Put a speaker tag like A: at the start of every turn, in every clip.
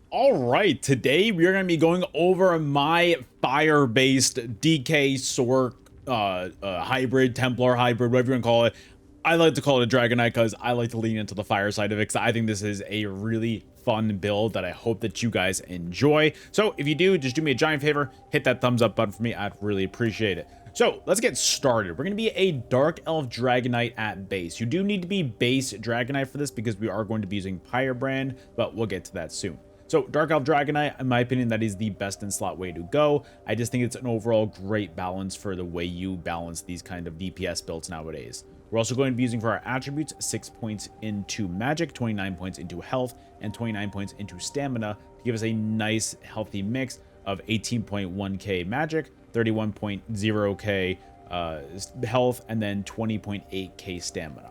A: All right, today we are going to be going over my fire-based DK Sorc hybrid, Templar hybrid, whatever you want to call it. I like to call it a Dragon Knight because I like to lean into the fire side of it because I think this is a really fun build that I hope that you guys enjoy. So if you do, just do me a giant favor, hit that thumbs up button for me. I'd really appreciate it. So let's get started. We're going to be a Dark Elf Dragon Knight at base. You do need to be base Dragon Knight for this because we are going to be using Firebrand, but we'll get to that soon. So Dark Elf Dragon Knight, in my opinion, that is the best in slot way to go. I just think it's an overall great balance for the way you balance these kind of DPS builds nowadays. We're also going to be using for our attributes 6 points into magic, 29 points into health, and 29 points into stamina to give us a nice healthy mix of 18.1k magic, 31.0k health, and then 20.8k stamina.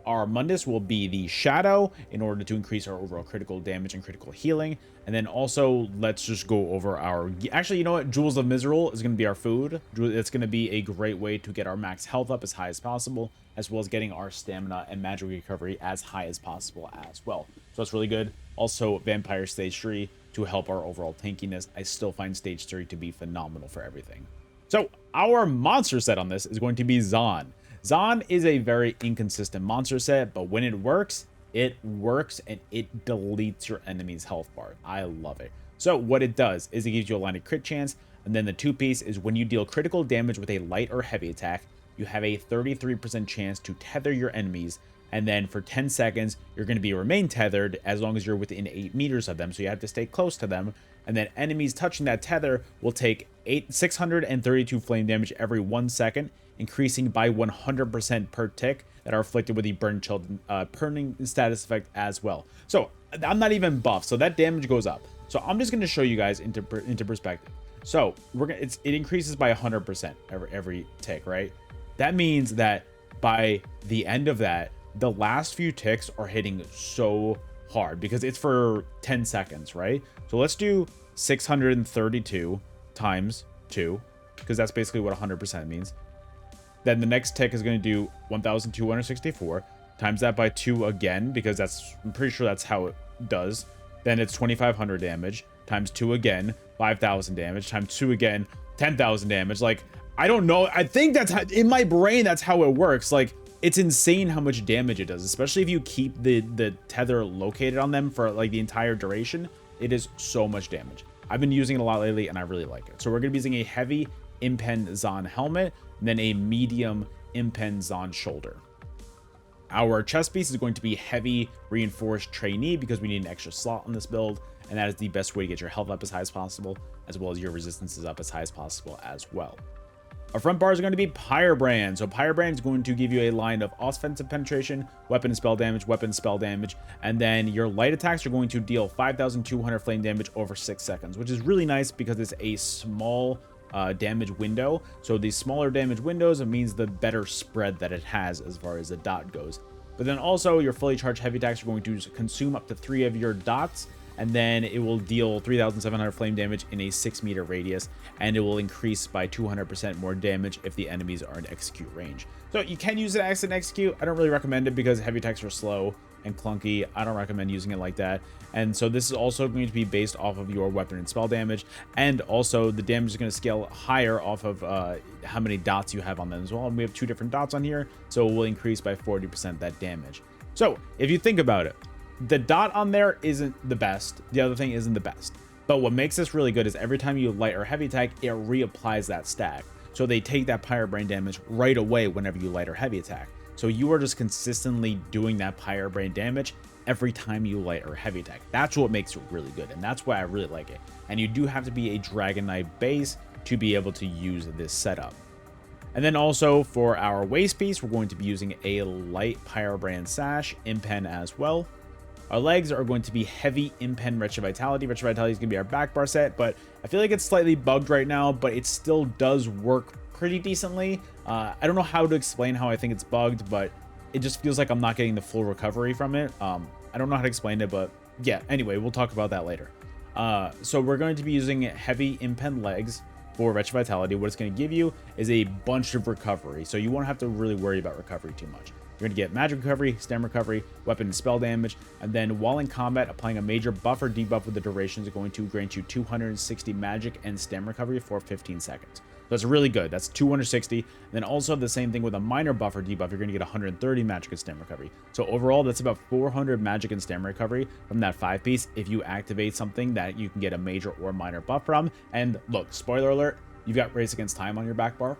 A: Our Mundus will be the Shadow in order to increase our overall critical damage and critical healing. And then also, let's just go over our... Actually, you know what? Jewels of Miserable is going to be our food. It's going to be a great way to get our max health up as high as possible, as well as getting our stamina and magic recovery as high as possible as well. So that's really good. Also, Vampire Stage 3 to help our overall tankiness. I still find Stage 3 to be phenomenal for everything. So our monster set on this is going to be Zon. Zon is a very inconsistent monster set, but when it works and it deletes your enemy's health bar. I love it. So what it does is it gives you a line of crit chance, and then the two piece is when you deal critical damage with a light or heavy attack, you have a 33% chance to tether your enemies, and then for 10 seconds, you're going to remain tethered as long as you're within 8 meters of them, so you have to stay close to them, and then enemies touching that tether will take 632 flame damage every 1 second, increasing by 100% per tick that are afflicted with the burning status effect as well. So I'm not even buffed, so that damage goes up. So I'm just going to show you guys into perspective. So it increases by 100% every tick, right? That means that by the end of that, the last few ticks are hitting so hard because it's for 10 seconds, right? So let's do 632 times 2 because that's basically what 100% means. Then the next tick is going to do 1,264 times that by 2 again, because I'm pretty sure that's how it does. Then it's 2,500 damage times 2 again, 5,000 damage times 2 again, 10,000 damage. Like, I don't know. I think that's how, in my brain, that's how it works. Like, it's insane how much damage it does, especially if you keep the tether located on them for like the entire duration. It is so much damage. I've been using it a lot lately and I really like it. So we're going to be using a heavy Impen Zon helmet, and then a medium Impen Zon shoulder. Our chest piece is going to be heavy reinforced trainee because we need an extra slot on this build, and that is the best way to get your health up as high as possible, as well as your resistances up as high as possible as well. Our front bars are going to be Pyrebrand. So Pyrebrand is going to give you a line of offensive penetration, weapon and spell damage, and then your light attacks are going to deal 5,200 flame damage over 6 seconds, which is really nice because it's a small damage window. So these smaller damage windows, it means the better spread that it has as far as the dot goes. But then also your fully charged heavy attacks are going to consume up to 3 of your dots, and then it will deal 3,700 flame damage in a 6-meter radius, and it will increase by 200% more damage if the enemies are in execute range. So you can use it as an execute. I don't really recommend it because heavy attacks are slow and clunky. I don't recommend using it like that. And so this is also going to be based off of your weapon and spell damage, and also the damage is going to scale higher off of how many dots you have on them as well. And we have 2 different dots on here, so it will increase by 40% that damage. So if you think about it, the dot on there isn't the best, the other thing isn't the best, but what makes this really good is every time you light or heavy attack, it reapplies that stack, so they take that Pyrebrand damage right away whenever you light or heavy attack. So you are just consistently doing that Pyrebrand damage every time you light or heavy attack. That's what makes it really good, and that's why I really like it. And you do have to be a Dragon Knight base to be able to use this setup. And then also for our waist piece, we're going to be using a light Pyrebrand sash, Impen as well. Our legs are going to be heavy Impen Wretched Vitality. Wretched Vitality is going to be our back bar set, but I feel like it's slightly bugged right now, but it still does work pretty decently. I don't know how to explain how I think it's bugged, but it just feels like I'm not getting the full recovery from it. I don't know how to explain it, but yeah, anyway, we'll talk about that later. So we're going to be using heavy Impen legs for Wretched Vitality. What it's going to give you is a bunch of recovery, so you won't have to really worry about recovery too much. you're going to get magic recovery, stem recovery, weapon and spell damage, and then while in combat, applying a major buff or debuff with the duration is going to grant you 260 magic and stem recovery for 15 seconds. So that's really good. That's 260. And then also the same thing with a minor buff or debuff, you're going to get 130 magic and stem recovery. So overall, that's about 400 magic and stem recovery from that 5-piece if you activate something that you can get a major or minor buff from. And look, spoiler alert, you've got Race Against Time on your back bar,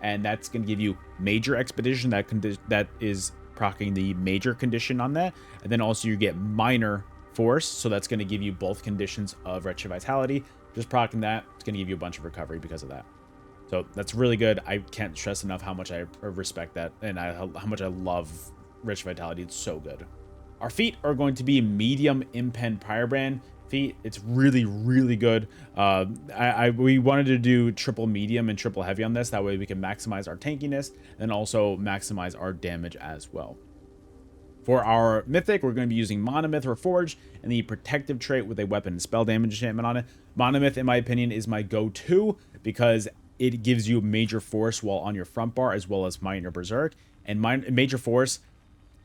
A: and that's going to give you major expedition that is proccing the major condition on that. And then also you get minor force, so that's going to give you both conditions of wretched vitality. Just proccing that, it's going to give you a bunch of recovery because of that. So that's really good. I can't stress enough how much I respect that and how much I love wretched vitality. It's so good. Our feet are going to be medium impen firebrand feet. It's really, really good. We wanted to do triple medium and triple heavy on this. That way we can maximize our tankiness and also maximize our damage as well. For our mythic, we're going to be using Monomyth Reforged and the protective trait with a weapon and spell damage enchantment on it. Monomyth, in my opinion, is my go-to because it gives you major force while on your front bar as well as minor berserk. And major force,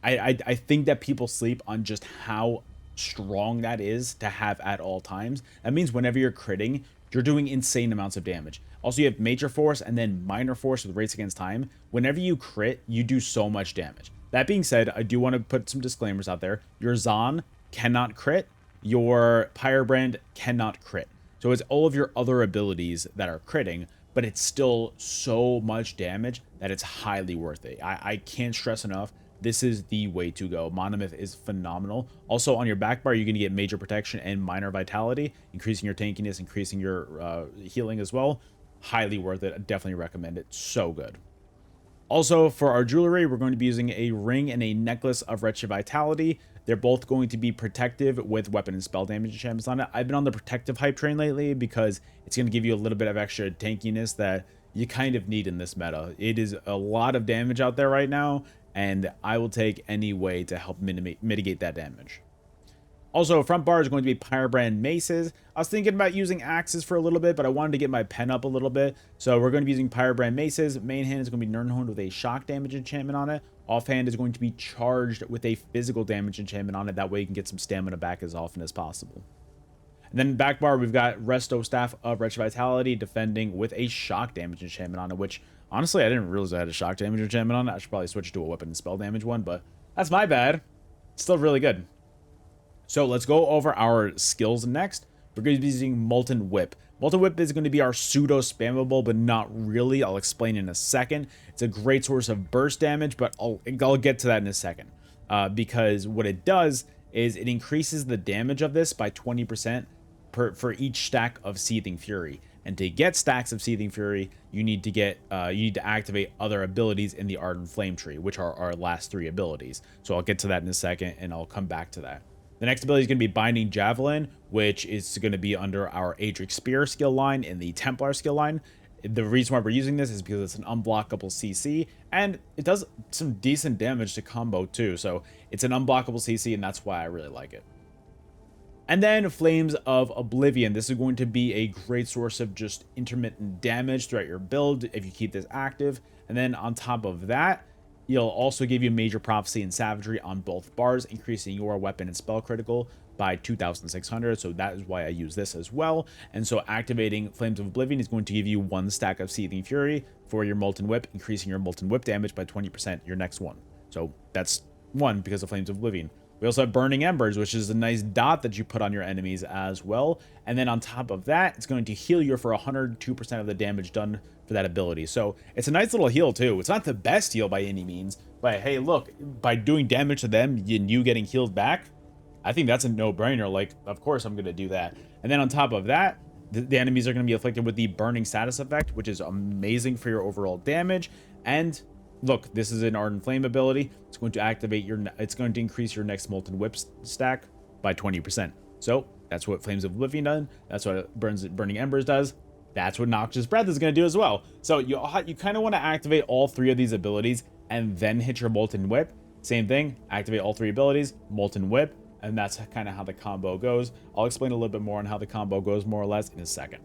A: I think that people sleep on just how strong that is to have at all times. That means whenever you're critting, you're doing insane amounts of damage. Also, you have major force and then minor force with Race Against Time. Whenever you crit, you do so much damage. That being said, I do want to put some disclaimers out there. Your Zon cannot crit. Your Pyrebrand cannot crit. So it's all of your other abilities that are critting, but it's still so much damage that it's highly worth it. I can't stress enough. This is the way to go. Monomyth is phenomenal. Also, on your back bar, you're going to get major protection and minor vitality, increasing your tankiness, increasing your healing as well. Highly worth it. I definitely recommend it. So good. Also, for our jewelry, we're going to be using a ring and a necklace of wretched vitality. They're both going to be protective with weapon and spell damage enchantments on it. I've been on the protective hype train lately because it's going to give you a little bit of extra tankiness that you kind of need in this meta. It is a lot of damage out there right now, and I will take any way to help mitigate that damage. Also, front bar is going to be Pyrebrand maces. I was thinking about using axes for a little bit, but I wanted to get my pen up a little bit. So we're going to be using Pyrebrand maces. Main hand is going to be Nirnhorn with a shock damage enchantment on it. Offhand is going to be charged with a physical damage enchantment on it. That way you can get some stamina back as often as possible. And then back bar, we've got Resto Staff of Wretched Vitality defending with a shock damage enchantment on it, which honestly, I didn't realize I had a shock damage enchantment on it. I should probably switch to a weapon and spell damage one, but that's my bad. It's still really good. So let's go over our skills next. We're going to be using Molten Whip. Molten Whip is going to be our pseudo spammable, but not really. I'll explain in a second. It's a great source of burst damage, but I'll get to that in a second. Because what it does is it increases the damage of this by 20% for each stack of Seething Fury. And to get stacks of Seething Fury, you need to activate other abilities in the Ardent Flame tree, which are our last 3 abilities. So I'll get to that in a second, and I'll come back to that. The next ability is going to be Binding Javelin, which is going to be under our Adric Spear skill line in the Templar skill line. The reason why we're using this is because it's an unblockable CC, and it does some decent damage to combo too. So it's an unblockable CC, and that's why I really like it. And then Flames of Oblivion. This is going to be a great source of just intermittent damage throughout your build if you keep this active. And then on top of that, it'll also give you Major Prophecy and Savagery on both bars, increasing your weapon and spell critical by 2,600. So that is why I use this as well. And so activating Flames of Oblivion is going to give you 1 stack of Seething Fury for your Molten Whip, increasing your Molten Whip damage by 20%, your next one. So that's 1 because of Flames of Oblivion. We also have Burning Embers, which is a nice dot that you put on your enemies as well. And then on top of that, it's going to heal you for 102% of the damage done for that ability. So it's a nice little heal too. It's not the best heal by any means, but hey, look, by doing damage to them and you getting healed back, I think that's a no-brainer. Like, of course I'm going to do that. And then on top of that, the enemies are going to be afflicted with the Burning Status effect, which is amazing for your overall damage. And look, this is an Ardent Flame ability. It's going to activate it's going to increase your next Molten Whip stack by 20%. So that's what Flames of Oblivion does. That's what Burning Embers does. That's what Noxious Breath is going to do as well. So you kind of want to activate all 3 of these abilities and then hit your Molten Whip. Same thing, activate all 3 abilities, Molten Whip, and that's kind of how the combo goes. I'll explain a little bit more on how the combo goes more or less in a second.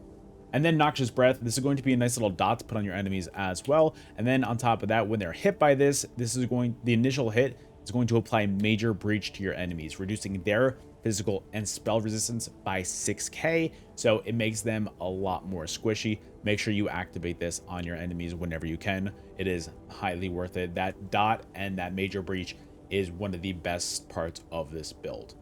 A: And then Noxious Breath, this is going to be a nice little dot to put on your enemies as well. And then on top of that, when they're hit by this, the initial hit is going to apply Major Breach to your enemies, reducing their physical and spell resistance by 6k. So it makes them a lot more squishy. Make sure you activate this on your enemies whenever you can. It is highly worth it. That dot and that Major Breach is one of the best parts of this build.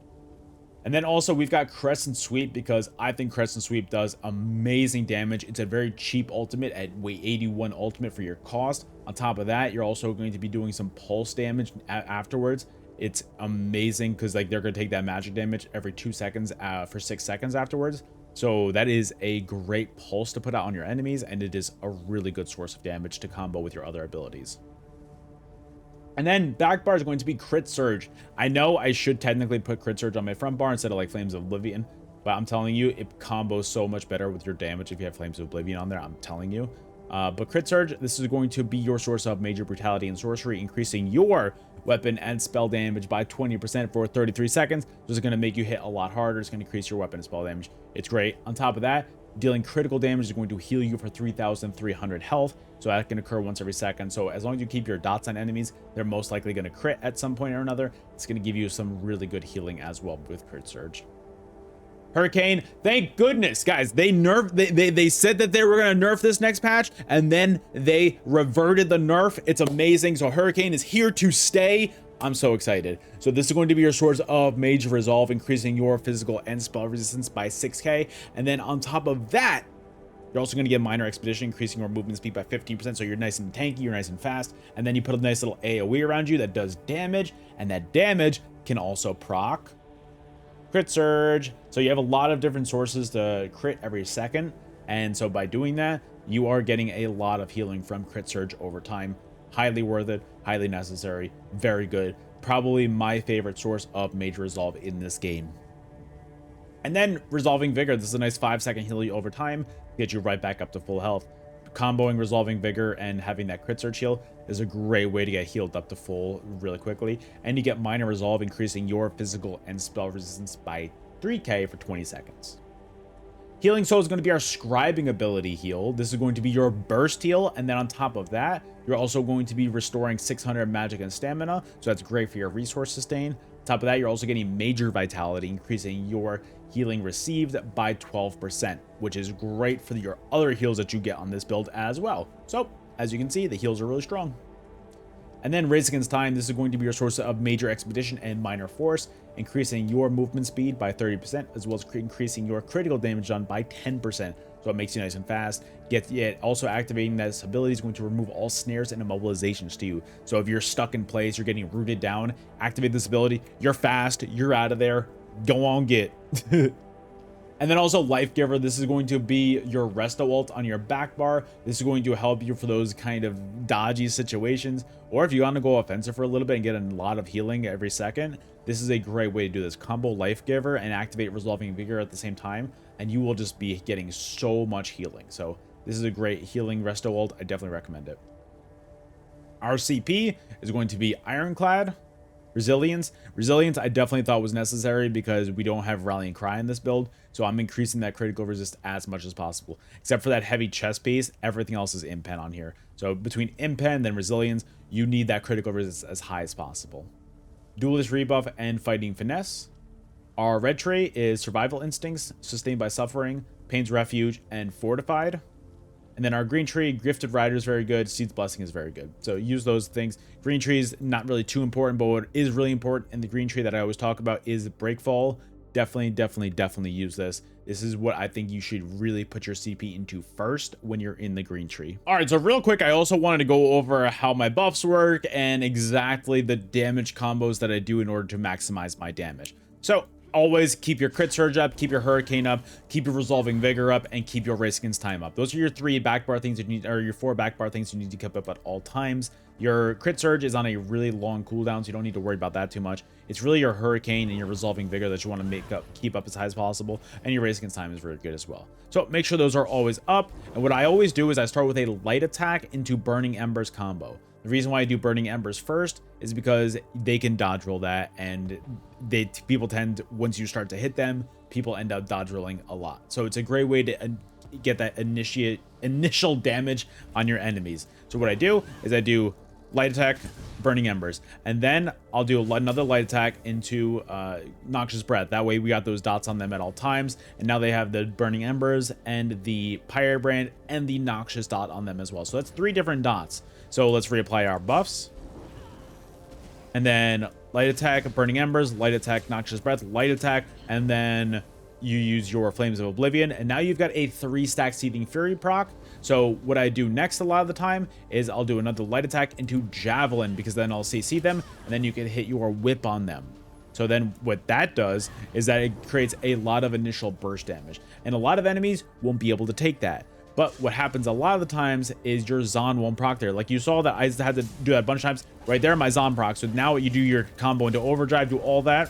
A: And then also we've got Crescent Sweep, because I think Crescent Sweep does amazing damage. It's a very cheap ultimate at weight 81 ultimate for your cost. On top of that, you're also going to be doing some pulse damage afterwards. It's amazing because like they're going to take that magic damage every 2 seconds for 6 seconds afterwards. So that is a great pulse to put out on your enemies, and it is a really good source of damage to combo with your other abilities. And then back bar is going to be Crit Surge. I know I should technically put Crit Surge on my front bar instead of like Flames of Oblivion, but I'm telling you, it combos so much better with your damage if you have Flames of Oblivion on there. I'm telling you. But Crit Surge, this is going to be your source of Major Brutality and Sorcery, increasing your weapon and spell damage by 20% for 33 seconds. This is going to make you hit a lot harder. It's going to increase your weapon and spell damage. It's great. On top of that, dealing critical damage is going to heal you for 3,300 health. So that can occur once every second. So as long as you keep your dots on enemies, they're most likely going to crit at some point or another. It's going to give you some really good healing as well with Crit Surge. Hurricane, thank goodness, guys. They said that they were going to nerf this next patch, and then they reverted the nerf. It's amazing. So Hurricane is here to stay. I'm so excited. So this is going to be your source of Major Resolve, increasing your physical and spell resistance by 6k. And then on top of that, you're also going to get Minor Expedition, increasing your movement speed by 15%. So you're nice and tanky, you're nice and fast. And then you put a nice little AoE around you that does damage, and that damage can also proc Crit Surge. So you have a lot of different sources to crit every second. And so by doing that, you are getting a lot of healing from Crit Surge over time. Highly worth it, highly necessary, very good. Probably my favorite source of Major Resolve in this game. And then Resolving Vigor. This is a nice 5-second heal you over time, get you right back up to full health. Comboing Resolving Vigor and having that Crit Surge heal is a great way to get healed up to full really quickly. And you get Minor Resolve, increasing your physical and spell resistance by 3k for 20 seconds. Healing Soul is going to be our scribing ability heal. This is going to be your burst heal, and then on top of that, you're also going to be restoring 600 magic and stamina, so that's great for your resource sustain. On top of that, you're also getting Major Vitality, increasing your healing received by 12%, which is great for your other heals that you get on this build as well. So, as you can see, the heals are really strong. And then Race Against Time, this is going to be your source of Major Expedition and Minor Force, increasing your movement speed by 30%, as well as increasing your critical damage done by 10%. So it makes you nice and fast. Also activating this ability is going to remove all snares and immobilizations to you. So if you're stuck in place, you're getting rooted down, activate this ability, you're fast, you're out of there, go on get. And then also Life Giver, this is going to be your resto ult on your back bar. This is going to help you for those kind of dodgy situations, or if you want to go offensive for a little bit and get a lot of healing every second, this is a great way to do this. Combo Life Giver and activate Resolving Vigor at the same time, and you will just be getting so much healing. So this is a great healing resto ult. I definitely recommend it. Our CP is going to be Ironclad. Resilience I definitely thought was necessary because we don't have Rallying Cry in this build, so I'm increasing that critical resist as much as possible. Except for that heavy chest piece, everything else is impen on here. So between impen and then Resilience, you need that critical resist as high as possible. Duelist Rebuff and Fighting Finesse. Our red trait is Survival Instincts, Sustained by Suffering, Pain's Refuge, and Fortified. And then our green tree, Grifted Rider is very good. Seed's Blessing is very good. So use those things. Green tree is not really too important, but what is really important in the green tree that I always talk about is Breakfall. Definitely use this. This is what I think you should really put your CP into first when you're in the green tree. All right, so real quick, I also wanted to go over how my buffs work and exactly the damage combos that I do in order to maximize my damage. So always keep your Crit Surge up, keep your Hurricane up, keep your Resolving Vigor up, and keep your Race Against Time up. Those are your 3 back bar things that you need, or your 4 back bar things you need to keep up at all times. Your Crit Surge is on a really long cooldown, so you don't need to worry about that too much. It's really your Hurricane and your Resolving Vigor that you want to keep up as high as possible, and your Race Against Time is really good as well. So make sure those are always up, and what I always do is I start with a light attack into Burning Embers combo. The reason why I do Burning Embers first is because they can dodge roll that, and people tend, once you start to hit them, people end up dodge rolling a lot. So it's a great way to get that initial damage on your enemies. So what I do is I do light attack, burning embers, and then I'll do another light attack into noxious breath. That way we got those dots on them at all times, and now they have the burning embers and the pirate brand and the noxious dot on them as well. So that's 3 different dots. So let's reapply our buffs, and then light attack, burning embers, light attack, noxious breath, light attack, and then you use your Flames of Oblivion, and now you've got a 3-stack Seething Fury proc. So what I do next a lot of the time is I'll do another light attack into Javelin, because then I'll CC them, and then you can hit your whip on them. So then what that does is that it creates a lot of initial burst damage, and a lot of enemies won't be able to take that. But what happens a lot of the times is your Zon won't proc there. Like you saw that I had to do that a bunch of times. Right there, my Zon proc. So now you do your combo into overdrive, do all that,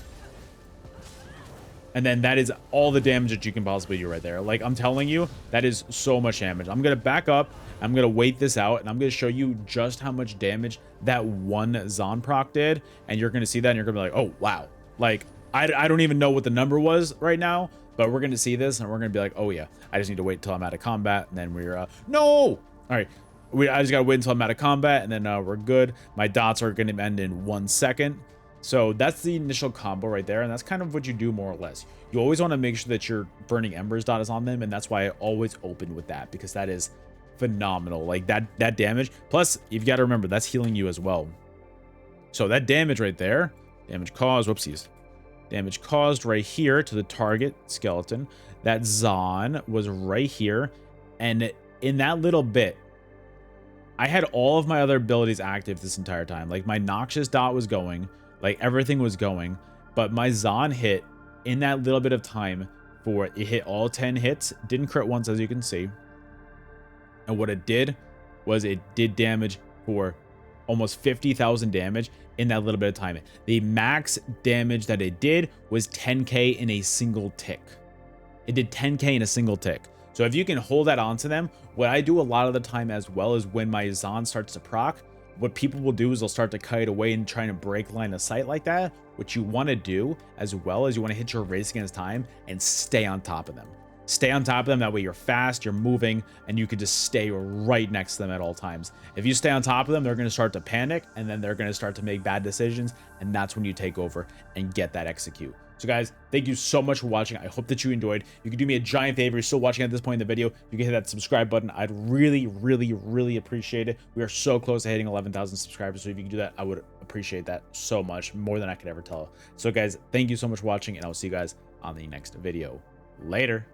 A: and then that is all the damage that you can possibly do right there. Like, I'm telling you, that is so much damage. I'm going to back up. I'm going to wait this out, and I'm going to show you just how much damage that one Zon proc did. And you're going to see that, and you're going to be like, oh, wow. Like, I don't even know what the number was right now, but we're going to see this, and we're going to be like, oh, yeah. I just need to wait until I'm out of combat, and then we're, no! All right. I just got to wait until I'm out of combat, and then we're good. My dots are going to end in 1 second. So that's the initial combo right there, and that's kind of what you do more or less. You always want to make sure that your Burning Embers dot is on them, and that's why I always open with that, because that is phenomenal. Like that damage. Plus, you've got to remember, that's healing you as well. So that damage right there, damage caused, whoopsies. Damage caused right here to the target skeleton. That Zon was right here, and in that little bit, I had all of my other abilities active this entire time. Like my Noxious dot was going, like everything was going, but my Zon hit in that little bit of time for it hit all 10 hits, didn't crit once, as you can see. And what it did was it did damage for almost 50,000 damage in that little bit of time. The max damage that it did was 10k in a single tick. It did 10k in a single tick. So if you can hold that onto them, what I do a lot of the time as well is when my Zon starts to proc, what people will do is they'll start to kite away and trying to break line of sight like that. What you want to do as well is you want to hit your race against time and stay on top of them. Stay on top of them. That way you're fast, you're moving, and you can just stay right next to them at all times. If you stay on top of them, they're going to start to panic, and then they're going to start to make bad decisions, and that's when you take over and get that execute. So guys, thank you so much for watching. I hope that you enjoyed. You can do me a giant favor. You're still watching at this point in the video. You can hit that subscribe button. I'd really, really, really appreciate it. We are so close to hitting 11,000 subscribers. So if you can do that, I would appreciate that so much, more than I could ever tell. So guys, thank you so much for watching, and I'll see you guys on the next video. Later.